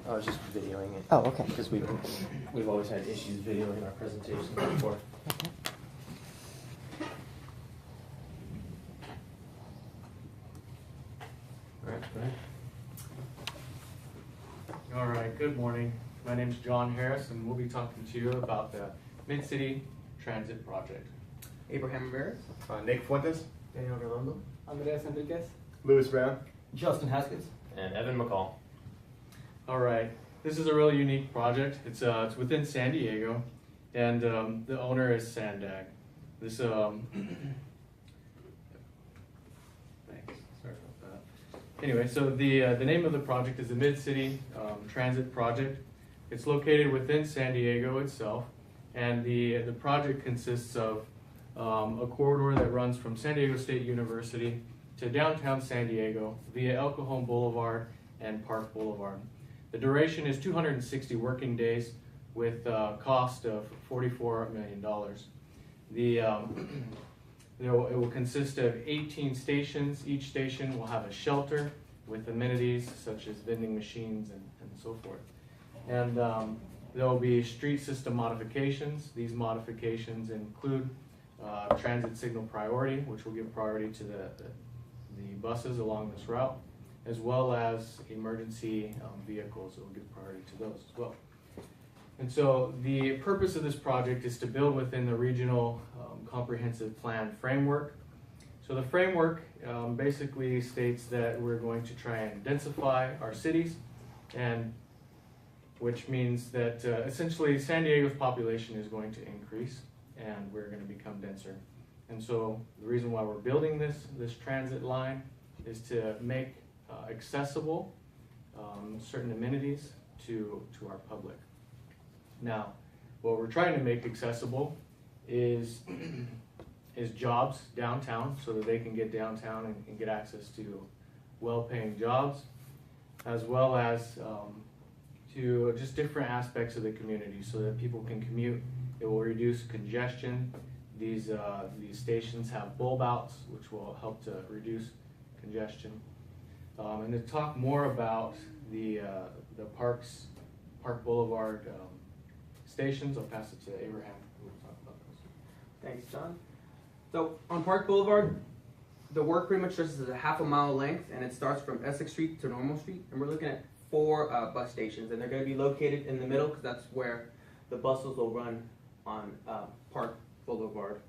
I was just videoing it. Oh, okay. Because we've always had issues videoing our presentations before. All right, good morning. My name is John Harris, and we'll be talking to you about the Mid-City Transit Project. Abraham Ramirez. Nick Fuentes. Daniel Redondo. Andres Enriquez. Louis Brown. Justin Haskins. And Evan McCall. All right, this is a really unique project. It's within San Diego, and the owner is Sandag. This thanks. Sorry about that. Anyway, so the name of the project is the Mid-City Transit Project. It's located within San Diego itself, and the project consists of a corridor that runs from San Diego State University to downtown San Diego via El Cajon Boulevard and Park Boulevard. The duration is 260 working days with a cost of $44 million. It will consist of 18 stations. Each station will have a shelter with amenities such as vending machines and so forth. And there will be street system modifications. These modifications include transit signal priority, which will give priority to the buses along this route, as well as emergency vehicles that will give priority to those as well. And so the purpose of this project is to build within the regional comprehensive plan framework. So the framework basically states that we're going to try and densify our cities, and which means that essentially San Diego's population is going to increase and we're going to become denser. And so the reason why we're building this transit line is to make accessible certain amenities to our public. Now, what we're trying to make accessible is jobs downtown, so that they can get downtown and get access to well-paying jobs, as well as to just different aspects of the community so that people can commute. It will reduce congestion. These stations have bulb outs, which will help to reduce congestion. And to talk more about the Park Boulevard stations, I'll pass it to Abraham, who will talk about those. Thanks, John. So on Park Boulevard, the work pretty much stretches a half a mile length, and it starts from Essex Street to Normal Street. And we're looking at 4 bus stations, and they're going to be located in the middle because that's where the buses will run on Park Boulevard.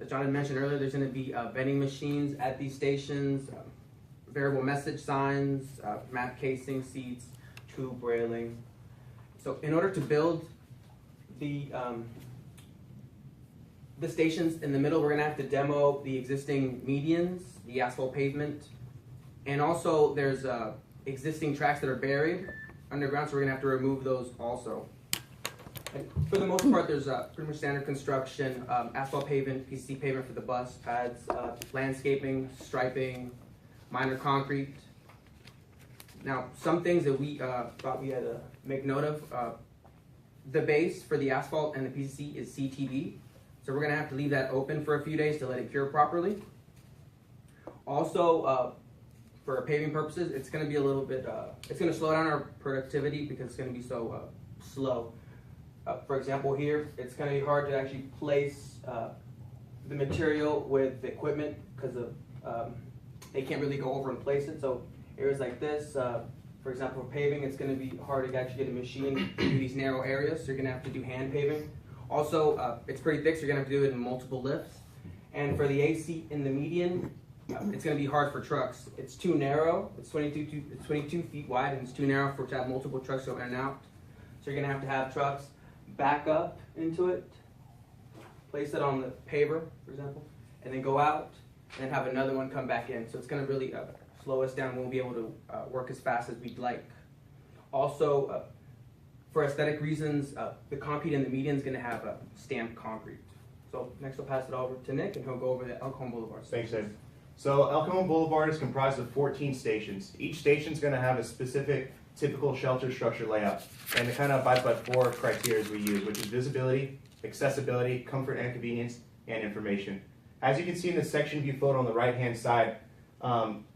As John had mentioned earlier, there's going to be vending machines at these stations, variable message signs, map casing seats, tube railing. So in order to build the stations in the middle, we're going to have to demo the existing medians, the asphalt pavement, and also there's existing tracks that are buried underground, so we're going to have to remove those also. And for the most part, there's pretty much standard construction, asphalt pavement, PCC pavement for the bus pads, landscaping, striping, minor concrete. Now, some things that we thought we had to make note of, the base for the asphalt and the PCC is CTB, so we're going to have to leave that open for a few days to let it cure properly. Also, for paving purposes, it's going to be a little bit, it's going to slow down our productivity because it's going to be so slow. For example, here, it's going to be hard to actually place the material with the equipment because of they can't really go over and place it. So areas like this, for example, for paving, it's going to be hard to actually get a machine to do these narrow areas. So you're going to have to do hand paving. Also, it's pretty thick, so you're going to have to do it in multiple lifts. And for the AC in the median, it's going to be hard for trucks. It's too narrow. It's 22 feet wide, and it's too narrow for to have multiple trucks go in and out. So you're going to have trucks back up into it, place it on the paver, for example, and then go out, and then have another one come back in. So it's going to really slow us down. We won't be able to work as fast as we'd like. Also, for aesthetic reasons, the concrete in the median is going to have stamped concrete. So next I'll pass it over to Nick, and he'll go over the El Cajon Boulevard. Thanks, Ed. So El Cajon Boulevard is comprised of 14 stations. Each station is going to have a specific typical shelter structure layout, and it kind of abides by 4 criteria we use, which is visibility, accessibility, comfort and convenience, and information. As you can see in the section view photo on the right-hand side,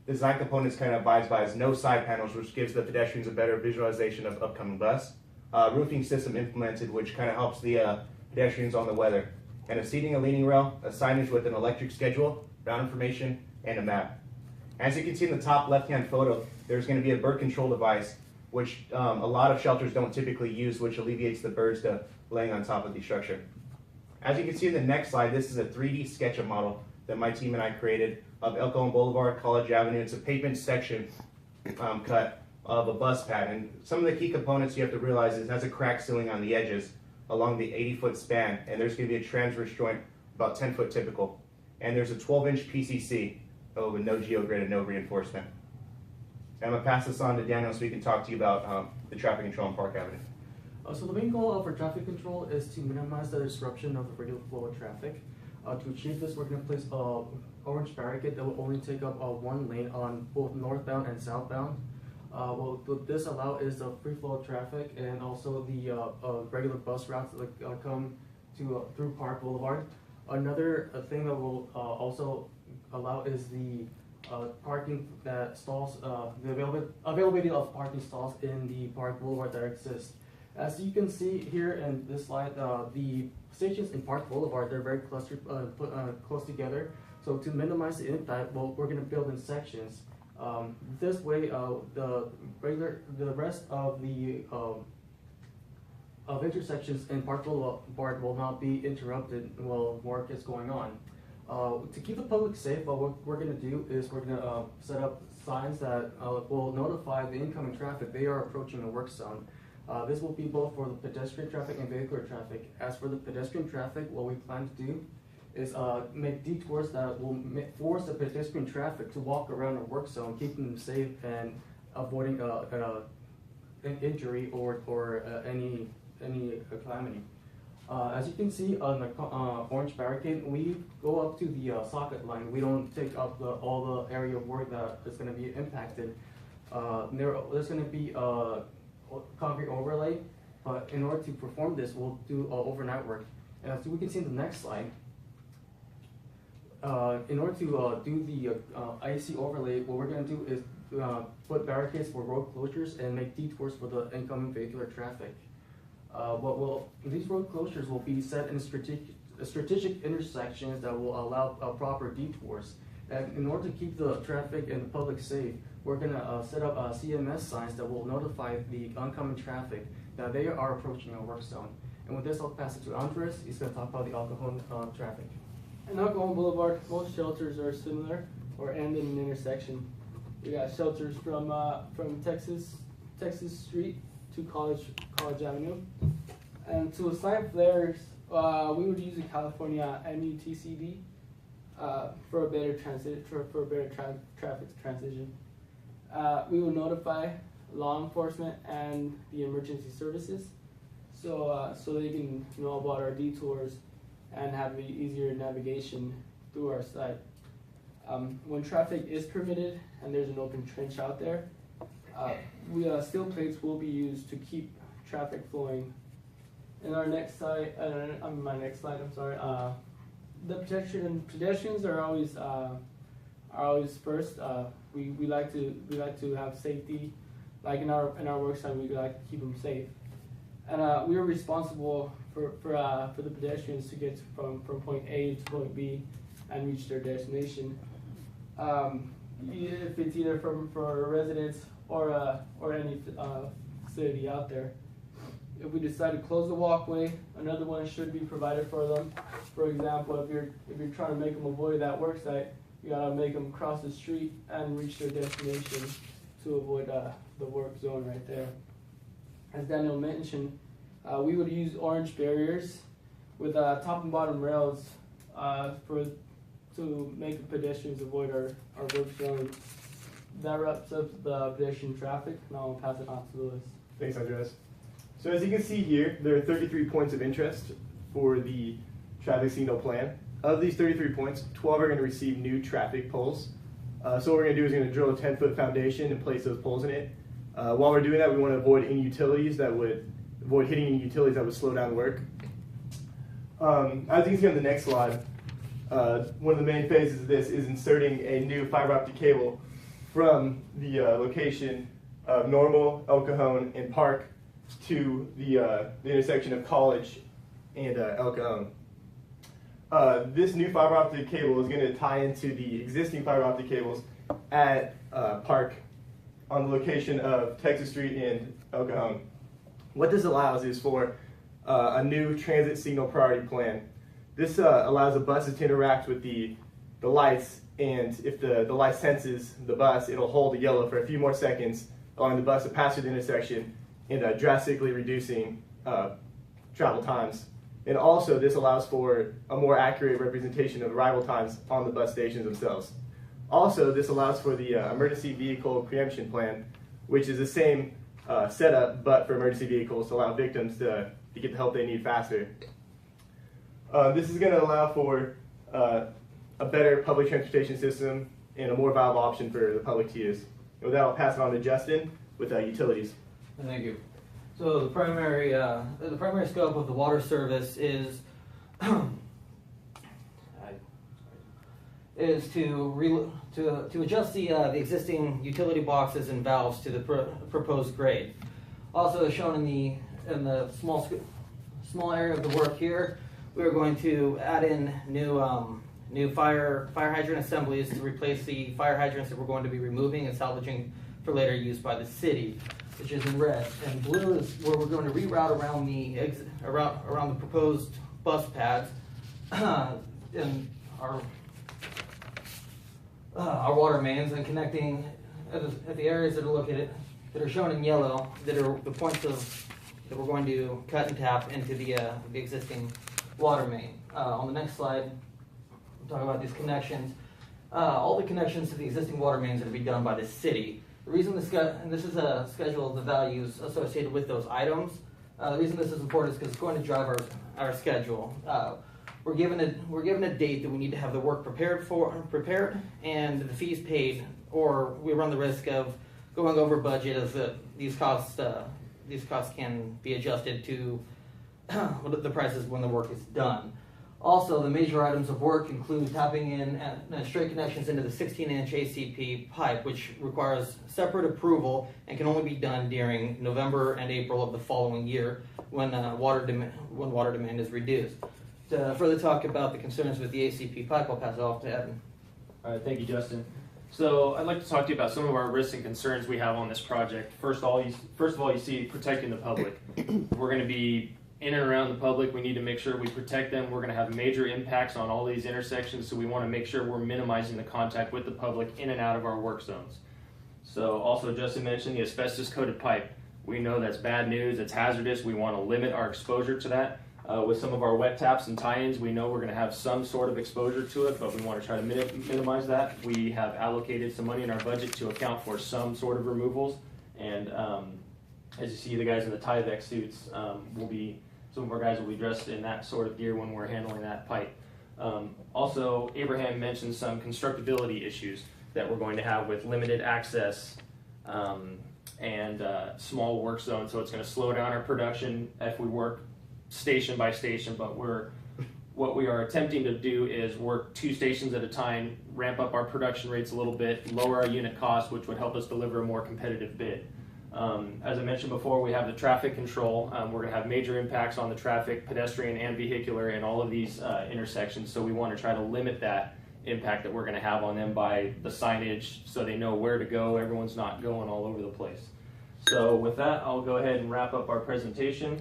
design components kind of abides by is no side panels, which gives the pedestrians a better visualization of upcoming bus. Roofing system implemented, which kind of helps the pedestrians on the weather. And a seating and leaning rail, a signage with an electric schedule, route information, and a map. As you can see in the top left-hand photo, there's going to be a bird control device, which a lot of shelters don't typically use, which alleviates the birds to laying on top of the structure. As you can see in the next slide, this is a 3D SketchUp model that my team and I created of El Cajon Boulevard, College Avenue. It's a pavement section cut of a bus pad. And some of the key components you have to realize is it has a crack ceiling on the edges along the 80-foot span, and there's going to be a transverse joint about 10-foot typical. And there's a 12-inch PCC with no geogrid and no reinforcement. And I'm going to pass this on to Daniel so we can talk to you about the traffic control on Park Avenue. So the main goal for traffic control is to minimize the disruption of the regular flow of traffic. To achieve this, we're going to place an orange barricade that will only take up one lane on both northbound and southbound. What this allows is the free flow of traffic and also the regular bus routes that come to through Park Boulevard. Another thing that will also allow is the parking that stalls, the availability of parking stalls in the Park Boulevard that exist. As you can see here in this slide, the stations in Park Boulevard, they're very clustered, close together. So to minimize the impact, well, we're going to build in sections. This way, the rest of the intersections in Park Boulevard will not be interrupted while work is going on. To keep the public safe, what we're going to do is we're going to set up signs that will notify the incoming traffic they are approaching the work zone. This will be both for the pedestrian traffic and vehicular traffic. As for the pedestrian traffic, what we plan to do is make detours that will force the pedestrian traffic to walk around the work zone, keeping them safe and avoiding an injury or any calamity. As you can see on the orange barricade, we go up to the socket line. We don't take up all the area of work that is going to be impacted. There's going to be a concrete overlay, but in order to perform this, we'll do overnight work. And as we can see in the next slide, in order to do the IC overlay, what we're going to do is put barricades for road closures and make detours for the incoming vehicular traffic. These road closures will be set in strategic intersections that will allow proper detours. And in order to keep the traffic and the public safe, we're going to set up CMS signs that will notify the oncoming traffic that they are approaching a work zone. And with this, I'll pass it to Andres. He's going to talk about the El Cajon traffic. In El Cajon Boulevard, most shelters are similar or end in an intersection. We got shelters from Texas Street to College Avenue, and to assign flares, we would use the California MUTCD for a better traffic transition. We will notify law enforcement and the emergency services, so they can know about our detours and have easier navigation through our site. When traffic is permitted and there's an open trench out there, steel plates will be used to keep traffic flowing. In our next slide, I'm sorry. The pedestrians are always first. We like to have safety. Like in our work site, we like to keep them safe, and we are responsible for the pedestrians to get from point A to point B and reach their destination. If it's either for residents or any facility out there. If we decide to close the walkway, another one should be provided for them. For example, if you're trying to make them avoid that work site, you gotta make them cross the street and reach their destination to avoid the work zone right there. As Daniel mentioned, we would use orange barriers with top and bottom rails to make the pedestrians avoid our work zone. That wraps up the pedestrian traffic. Now I'll pass it on to Louis. Thanks, Andres. So as you can see here, there are 33 points of interest for the traffic signal plan. Of these 33 points, 12 are going to receive new traffic poles. So what we're going to do is we're going to drill a 10-foot foundation and place those poles in it. While we're doing that, we want to avoid hitting any utilities that would slow down work. As you can see on the next slide, one of the main phases of this is inserting a new fiber optic cable from the location of Normal, El Cajon, and Park to the intersection of College and El Cajon. This new fiber optic cable is going to tie into the existing fiber optic cables at Park on the location of Texas Street and El Cajon. What this allows is for a new transit signal priority plan. This allows the buses to interact with the lights, and if the light senses the bus, it'll hold a yellow for a few more seconds, allowing the bus to pass through the intersection and drastically reducing travel times. And also, this allows for a more accurate representation of arrival times on the bus stations themselves. Also, this allows for the emergency vehicle preemption plan, which is the same setup, but for emergency vehicles to allow victims to get the help they need faster. This is going to allow for a better public transportation system and a more viable option for the public to use. And with that, I'll pass it on to Justin with utilities. Thank you. So the primary scope of the water service is to adjust the existing utility boxes and valves to the proposed grade. Also, as shown in the small area of the work here, we are going to add in new fire hydrant assemblies to replace the fire hydrants that we're going to be removing and salvaging for later use by the city, which is in red. And blue is where we're going to reroute around the proposed bus pads and our water mains, and connecting at the areas that are located, that are shown in yellow, that are the points that we're going to cut and tap into the existing water main. On the next slide, we'll talk about these connections. All the connections to the existing water mains are to be done by the city. The reason this is a schedule of the values associated with those items. The reason this is important is because it's going to drive our schedule. We're given a date that we need to have the work prepared and the fees paid, or we run the risk of going over budget, as these costs can be adjusted to the prices when the work is done. Also, the major items of work include tapping in straight connections into the 16-inch ACP pipe, which requires separate approval and can only be done during November and April of the following year when water demand is reduced. To further talk about the concerns with the ACP pipe, I'll pass it off to Evan. All right, thank you, Justin. So I'd like to talk to you about some of our risks and concerns we have on this project. First of all, you see protecting the public. We're going to be in and around the public. We need to make sure we protect them. We're going to have major impacts on all these intersections, so we want to make sure we're minimizing the contact with the public in and out of our work zones. So also, Justin mentioned the asbestos-coated pipe. We know that's bad news, it's hazardous. We want to limit our exposure to that. With some of our wet taps and tie-ins, we know we're going to have some sort of exposure to it, but we want to try to minimize that. We have allocated some money in our budget to account for some sort of removals, and as you see, the guys in the Tyvek suits some of our guys will be dressed in that sort of gear when we're handling that pipe. Also, Abraham mentioned some constructability issues that we're going to have with limited access and small work zones, so it's going to slow down our production if we work station by station, but what we are attempting to do is work 2 stations at a time, ramp up our production rates a little bit, lower our unit cost, which would help us deliver a more competitive bid. As I mentioned before, we have the traffic control. We're going to have major impacts on the traffic, pedestrian and vehicular, in all of these intersections, so we want to try to limit that impact that we're going to have on them by the signage, so they know where to go. Everyone's not going all over the place. So with that, I'll go ahead and wrap up our presentation.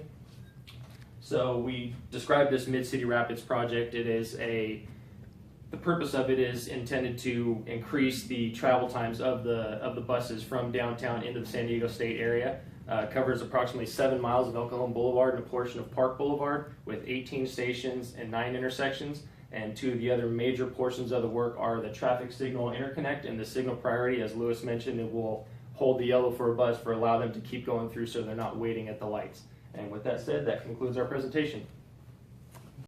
So we described this Mid-City Rapids project. The purpose of it is intended to increase the travel times of the buses from downtown into the San Diego State area. Covers approximately 7 miles of El Cajon Boulevard and a portion of Park Boulevard with 18 stations and 9 intersections. And 2 of the other major portions of the work are the traffic signal interconnect and the signal priority. As Lewis mentioned, it will hold the yellow for a bus allow them to keep going through so they're not waiting at the lights. And with that said, that concludes our presentation.